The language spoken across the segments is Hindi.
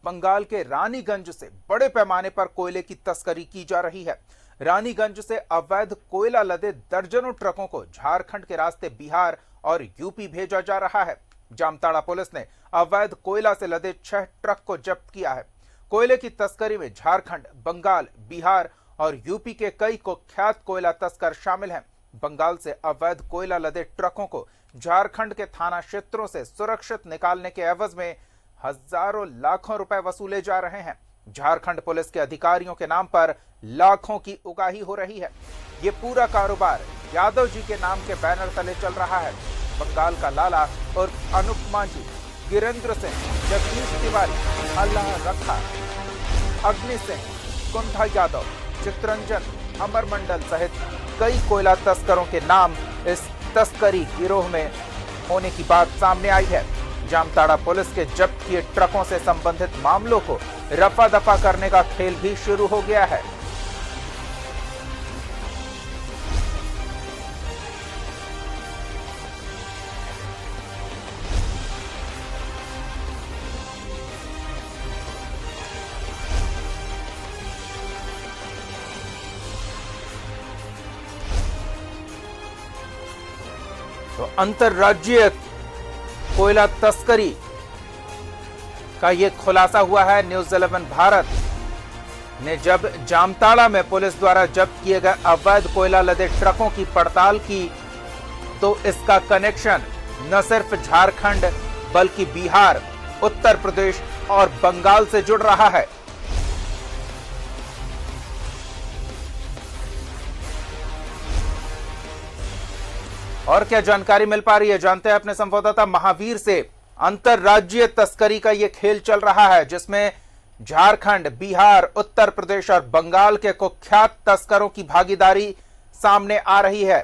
बंगाल के रानीगंज से बड़े पैमाने पर कोयले की तस्करी की जा रही है। रानीगंज से अवैध कोयला लदे दर्जनों ट्रकों को झारखंड के रास्ते बिहार और यूपी भेजा जा रहा है। जामताड़ा पुलिस ने अवैध कोयला से लदे 6 ट्रक को जब्त किया है। कोयले की तस्करी में झारखंड, बंगाल, बिहार और यूपी के कई कुख्यात कोयला तस्कर शामिल हैं। बंगाल से अवैध कोयला लदे ट्रकों को झारखंड के थाना क्षेत्रों से सुरक्षित निकालने के एवज में हजारों लाखों रुपए वसूले जा रहे हैं। झारखंड पुलिस के अधिकारियों के नाम पर लाखों की उगाही हो रही है। ये पूरा कारोबार यादव जी के नाम के बैनर तले चल रहा है। बंगाल का लाला और अनूप मांझी, गिरेंद्र सिंह, जगदीश तिवारी, अल्लाह रखा, अग्नि सिंह, कुंठा यादव, चित्रंजन, अमर मंडल सहित कई कोयला तस्करों के नाम इस तस्करी गिरोह में होने की बात सामने आई है। जामताड़ा पुलिस के जब्त किए ट्रकों से संबंधित मामलों को रफा दफा करने का खेल भी शुरू हो गया है। तो अंतरराज्यीय कोयला तस्करी का ये खुलासा हुआ है। न्यूज़ 11 भारत ने जब जामताड़ा में पुलिस द्वारा जब्त किए गए अवैध कोयला लदे ट्रकों की पड़ताल की तो इसका कनेक्शन न सिर्फ झारखंड बल्कि बिहार, उत्तर प्रदेश और बंगाल से जुड़ रहा है। और क्या जानकारी मिल पा रही है, जानते हैं अपने संवाददाता महावीर से। अंतरराज्यीय तस्करी का यह खेल चल रहा है जिसमें झारखंड, बिहार, उत्तर प्रदेश और बंगाल के कुख्यात तस्करों की भागीदारी सामने आ रही है।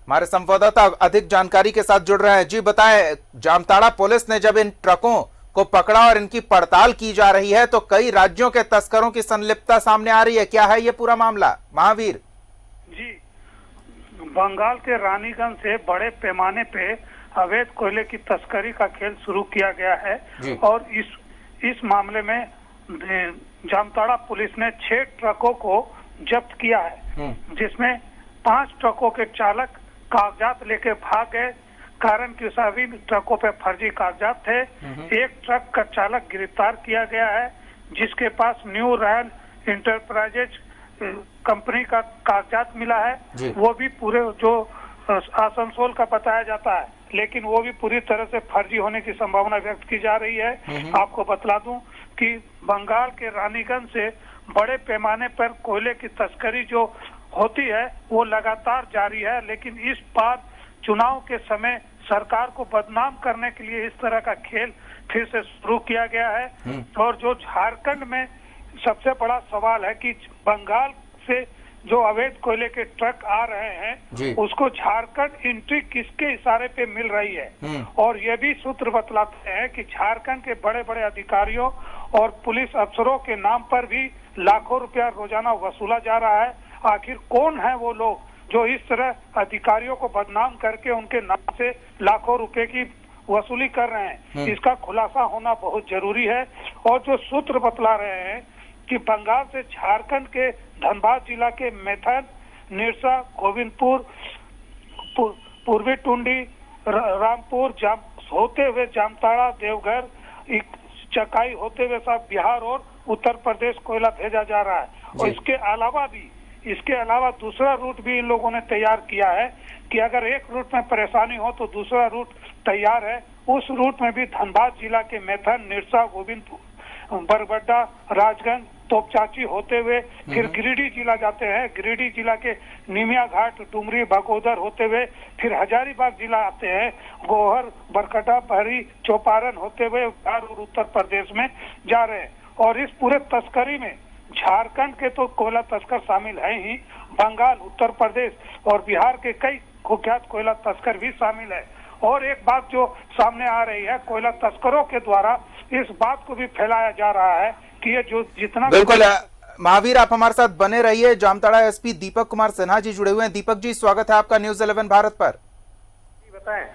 हमारे संवाददाता अधिक जानकारी के साथ जुड़ रहे हैं। जी बताएं, जामताड़ा पुलिस ने जब इन ट्रकों को पकड़ा और इनकी पड़ताल की जा रही है तो कई राज्यों के तस्करों की संलिप्तता सामने आ रही है, क्या है ये पूरा मामला महावीर? जी, बंगाल के रानीगंज से बड़े पैमाने पे अवैध कोयले की तस्करी का खेल शुरू किया गया है और इस मामले में जामताड़ा पुलिस ने 6 ट्रकों को जब्त किया है, जिसमें 5 ट्रकों के चालक कागजात लेके भाग गए, कारण कि सभी ट्रकों पे फर्जी कागजात थे। एक ट्रक का चालक गिरफ्तार किया गया है जिसके पास न्यू रॉयल इंटरप्राइजेज कंपनी का कागजात मिला है। वो भी पूरे जो आसनसोल का बताया जाता है, लेकिन वो भी पूरी तरह से फर्जी होने की संभावना व्यक्त की जा रही है। आपको बतला दूं कि बंगाल के रानीगंज से बड़े पैमाने पर कोयले की तस्करी जो होती है वो लगातार जारी है, लेकिन इस बार चुनाव के समय सरकार को बदनाम करने के लिए इस तरह का खेल फिर से शुरू किया गया है। और जो झारखंड में सबसे बड़ा सवाल है कि बंगाल से जो अवैध कोयले के ट्रक आ रहे हैं उसको झारखंड एंट्री किसके इशारे पे मिल रही है। और ये भी सूत्र बतलाते हैं कि झारखंड के बड़े बड़े अधिकारियों और पुलिस अफसरों के नाम पर भी लाखों रुपया रोजाना वसूला जा रहा है। आखिर कौन है वो लोग जो इस तरह अधिकारियों को बदनाम करके उनके नाम से लाखों रुपए की वसूली कर रहे हैं, इसका खुलासा होना बहुत जरूरी है। और जो सूत्र बतला रहे हैं कि बंगाल से झारखंड के धनबाद जिला के मैथन, निरसा, गोविंदपुर, पूर्वी टुंडी, रामपुर होते हुए जामताड़ा, देवघर, चकाई होते हुए सब बिहार और उत्तर प्रदेश कोयला भेजा जा रहा है। और इसके अलावा दूसरा रूट भी इन लोगों ने तैयार किया है कि अगर एक रूट में परेशानी हो तो दूसरा रूट तैयार है। उस रूट में भी धनबाद जिला के मैथन, निरसा, गोविंदपुर, बरबड्डा, राजगंज, तोपचाची होते हुए फिर गिरिडीह जिला जाते हैं। गिरिडीह जिला के निमिया घाट, डुमरी, बगोदर होते हुए फिर हजारीबाग जिला आते हैं। गोहर, बरकटा, बहरी, चौपारण होते हुए बिहार और उत्तर प्रदेश में जा रहे हैं। और इस पूरे तस्करी में झारखंड के तो कोयला तस्कर शामिल है ही, बंगाल, उत्तर प्रदेश और बिहार के कई कुख्यात कोयला तस्कर भी शामिल है। और एक बात जो सामने आ रही है, कोयला तस्करों के द्वारा इस बात को भी फैलाया जा रहा है कि ये जो जितना बिल्कुल महावीर, आप हमारे साथ बने रहिए। जामताड़ा एसपी दीपक कुमार सिन्हा जी जुड़े हुए हैं। दीपक जी, स्वागत है आपका न्यूज़ 11 भारत पर। बताएं।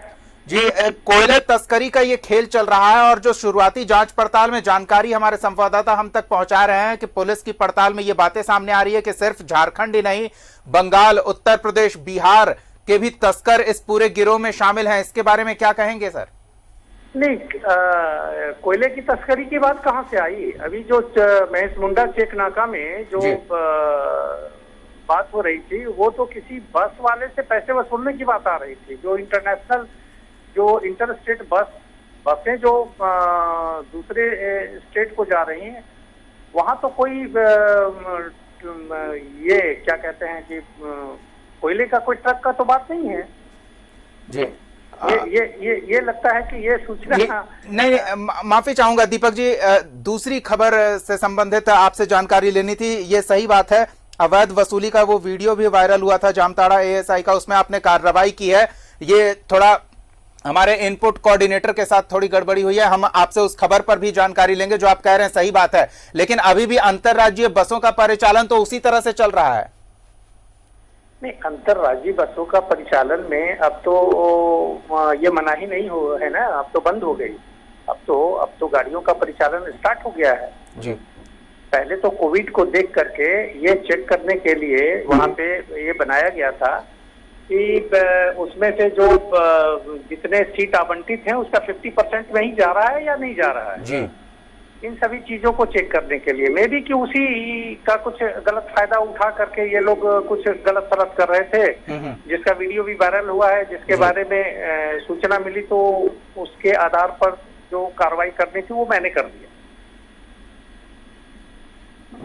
जी, कोयले तस्करी का ये खेल चल रहा है और जो शुरुआती जांच पड़ताल में जानकारी हमारे संवाददाता हम तक पहुंचा रहे हैं कि पुलिस की पड़ताल में ये बातें सामने आ रही है कि सिर्फ झारखंड ही नहीं, बंगाल, उत्तर प्रदेश, बिहार के भी तस्कर इस पूरे गिरोह में शामिल हैं। इसके बारे में क्या कहेंगे सर? नहीं, कोयले की तस्करी की बात कहाँ से आई? अभी जो महेश मुंडा चेक नाका में जो बात हो रही थी वो तो किसी बस वाले से पैसे वसूलने की बात आ रही थी। जो इंटरनेशनल, जो इंटर स्टेट बसें जो दूसरे स्टेट को जा रही हैं, वहां तो कोई ये क्या कहते हैं कि कोयले का कोई ट्रक का तो बात नहीं है जी। ये लगता है कि ये सूचना नहीं, माफी चाहूंगा दीपक जी, दूसरी खबर से संबंधित आपसे जानकारी लेनी थी। ये सही बात है, अवैध वसूली का वो वीडियो भी वायरल हुआ था जामताड़ा एएसआई का, उसमें आपने कार्रवाई की है। ये थोड़ा हमारे इनपुट कोऑर्डिनेटर के साथ थोड़ी गड़बड़ी हुई है, हम आपसे उस खबर पर भी जानकारी लेंगे। जो आप कह रहे हैं सही बात है, लेकिन अभी भी अंतरराज्यीय बसों का परिचालन तो उसी तरह से चल रहा है। नहीं, अंतरराज्यीय बसों का परिचालन में अब तो ये मनाही नहीं हो है ना, अब तो बंद हो गई। अब तो गाड़ियों का परिचालन स्टार्ट हो गया है जी। पहले तो कोविड को देख करके ये चेक करने के लिए वहां पे ये बनाया गया था कि उसमें से जो जितने सीट आवंटित हैं उसका 50% वहीं जा रहा है या नहीं जा रहा है जी। इन सभी चीजों को चेक करने के लिए। मे भी कि उसी का कुछ गलत फायदा उठा करके ये लोग कुछ गलत सलत कर रहे थे, जिसका वीडियो भी वायरल हुआ है, जिसके बारे में सूचना मिली तो उसके आधार पर जो कार्रवाई करनी थी वो मैंने कर दिया।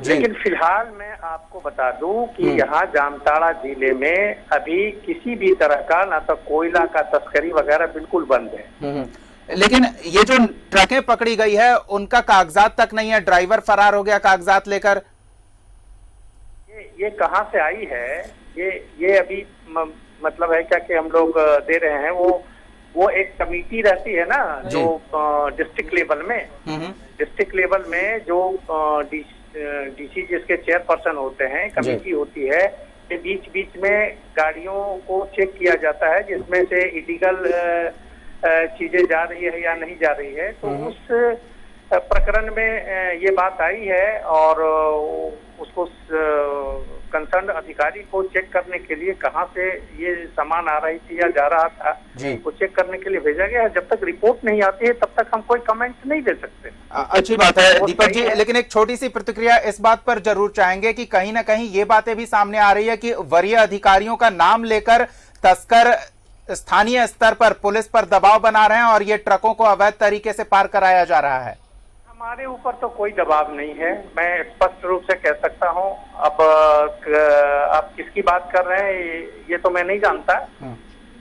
लेकिन फिलहाल मैं आपको बता दूं कि यहाँ जामताड़ा जिले में अभी किसी भी तरह का ना तो कोयला का तस्करी वगैरह बिल्कुल बंद है। लेकिन ये जो ट्रकें पकड़ी गई है उनका कागजात तक नहीं है, ड्राइवर फरार हो गया कागजात लेकर। ये कहाँ से आई है? ये अभी मतलब है क्या कि हम लोग दे रहे हैं, वो एक कमेटी रहती है ना जो डिस्ट्रिक्ट लेवल में, डिस्ट्रिक्ट लेवल में जो डीसी जिसके चेयरपर्सन होते हैं, कमेटी होती है, ये बीच बीच में गाड़ियों को चेक किया जाता है जिसमें से इलीगल चीजें जा रही है या नहीं जा रही है। तो उस प्रकरण में ये बात आई है और उसको कंसर्न अधिकारी को चेक करने के लिए कहां से ये सामान आ रही थी या जा रहा था वो चेक करने के लिए भेजा गया है। जब तक रिपोर्ट नहीं आती है तब तक हम कोई कमेंट नहीं दे सकते। अच्छी बात है दीपक जी, लेकिन एक छोटी सी प्रतिक्रिया इस बात पर जरूर चाहेंगे कि कहीं ना कहीं ये बातें भी सामने आ रही है कि वरीय अधिकारियों का नाम लेकर तस्कर स्थानीय स्तर पर पुलिस पर दबाव बना रहे हैं और ये ट्रकों को अवैध तरीके से पार कराया जा रहा है। हमारे ऊपर तो कोई दबाव नहीं है, मैं स्पष्ट रूप से कह सकता हूं। अब आप किसकी बात कर रहे हैं ये तो मैं नहीं जानता,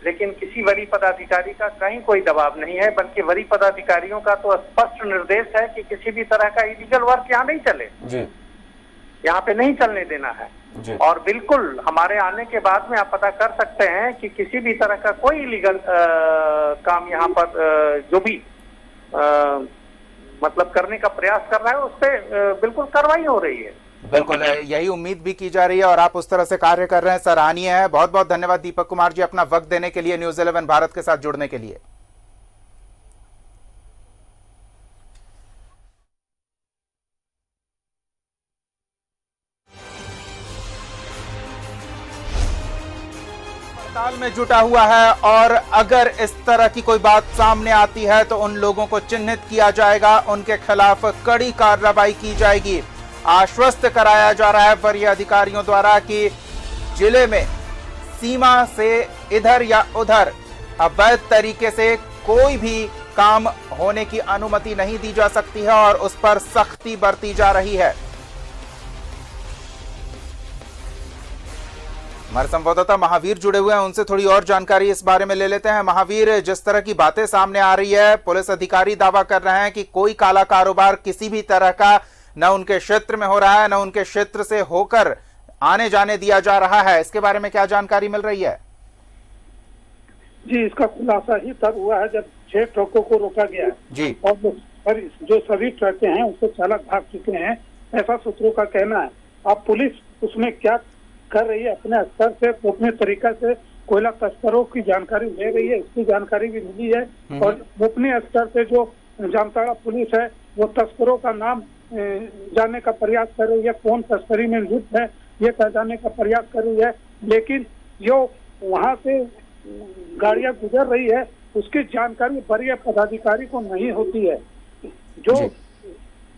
लेकिन किसी वरीय पदाधिकारी का कहीं कोई दबाव नहीं है, बल्कि वरीय पदाधिकारियों का तो स्पष्ट निर्देश है कि किसी भी तरह का इलीगल वर्क यहाँ नहीं चले, यहाँ पे नहीं चलने देना है। और बिल्कुल हमारे आने के बाद में आप पता कर सकते हैं कि किसी भी तरह का कोई इलीगल काम यहाँ पर जो भी मतलब करने का प्रयास कर रहा है उस पर बिल्कुल कार्रवाई हो रही है। बिल्कुल यही उम्मीद भी की जा रही है और आप उस तरह से कार्य कर रहे हैं, सराहनीय है। बहुत बहुत धन्यवाद दीपक कुमार जी अपना वक्त देने के लिए, न्यूज़ 11 भारत के साथ जुड़ने के लिए। हड़ताल में जुटा हुआ है और अगर इस तरह की कोई बात सामने आती है तो उन लोगों को चिन्हित किया जाएगा, उनके खिलाफ कड़ी कार्रवाई की जाएगी। आश्वस्त कराया जा रहा है वरीय अधिकारियों द्वारा कि जिले में सीमा से इधर या उधर अवैध तरीके से कोई भी काम होने की अनुमति नहीं दी जा सकती है और उस पर सख्ती बरती जा रही है। हमारे संवाददाता महावीर जुड़े हुए हैं, उनसे थोड़ी और जानकारी इस बारे में ले लेते हैं। महावीर, जिस तरह की बातें सामने आ रही है, पुलिस अधिकारी दावा कर रहे हैं कि कोई काला कारोबार किसी भी तरह का न उनके क्षेत्र में हो रहा है, न उनके क्षेत्र से होकर आने जाने दिया जा रहा है। इसके बारे में क्या जानकारी मिल रही है? जी, इसका खुलासा ही तब हुआ है जब 6 ट्रकों को रोका गया जी, और जो सभी ट्रकें हैं उससे चालक भाग चुके हैं, ऐसा सूत्रों का कहना है। अब पुलिस उसमें क्या कर रही है अपने स्तर से, अपने तरीका से कोयला तस्करों की जानकारी ले रही है, इसकी जानकारी भी मिली है। और गोपनीय स्तर से जो जामताड़ा पुलिस है वो तस्करों का नाम जानने का प्रयास कर रही है, कौन तस्करी में लिप्त है ये पहचानने का प्रयास कर रही है। लेकिन जो वहाँ से गाड़ियां गुजर रही है उसकी जानकारी वरीय पदाधिकारी को नहीं होती है। जो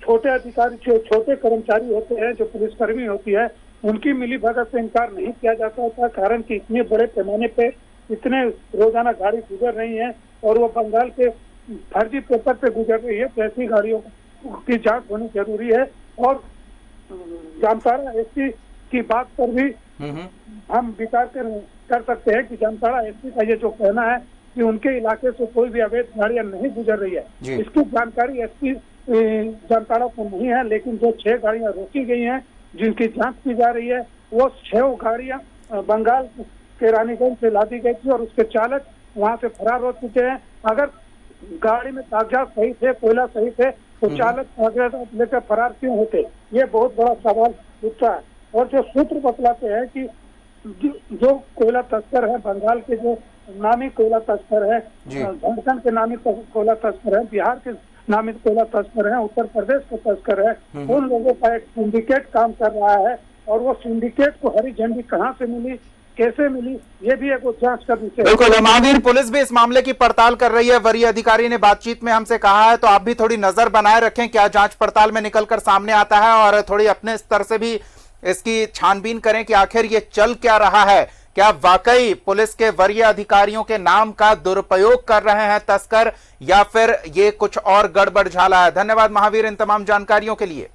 छोटे अधिकारी, छोटे कर्मचारी होते हैं, जो पुलिसकर्मी होती है, उनकी मिलीभगत से इनकार नहीं किया जाता था, कारण कि इतने बड़े पैमाने पे इतने रोजाना गाड़ी गुजर रही है और वो बंगाल के फर्जी पेपर पे गुजर रही है, तो ऐसी गाड़ियों की जांच होनी जरूरी है। और जामताड़ा एसपी की बात पर भी हम विचार कर सकते हैं कि जामताड़ा एसपी का ये जो कहना है कि उनके इलाके से कोई भी अवैध गाड़ियां नहीं गुजर रही है, इसकी जानकारी एसपी जामताड़ा को नहीं है। लेकिन जो 6 गाड़ियां रोकी गई हैं जिनकी जांच की जा रही है, वो 6 गाड़ियां बंगाल के रानीगंज से लादी गई थी और उसके चालक वहां से फरार हो चुके हैं। अगर गाड़ी में कागजात सही थे, कोयला सही थे, तो चालक कागजात लेकर फरार क्यों होते, ये बहुत बड़ा सवाल उठता है। और जो सूत्र बतलाते हैं कि जो कोयला तस्कर है, बंगाल के जो नामी कोयला तस्कर है, झारखंड के नामी कोयला तस्कर है, बिहार के नामी कोयला तस्कर है, उत्तर प्रदेश के तस्कर है, उन लोगों का एक सिंडिकेट काम कर रहा है। और वो सिंडिकेट को हरी झंडी कहाँ से मिली, कैसे मिली, ये भी एक जांच का विषय है। बिल्कुल, महावीर, पुलिस भी इस मामले की पड़ताल कर रही है। वरीय अधिकारी ने बातचीत में हमसे कहा है, तो आप भी थोड़ी नजर बनाए रखें क्या जांच पड़ताल में निकलकर सामने आता है, और थोड़ी अपने स्तर से भी इसकी छानबीन करें कि आखिर ये चल क्या रहा है। क्या वाकई पुलिस के वरीय अधिकारियों के नाम का दुरुपयोग कर रहे हैं तस्कर, या फिर ये कुछ और गड़बड़ झाला है। धन्यवाद महावीर इन तमाम जानकारियों के लिए।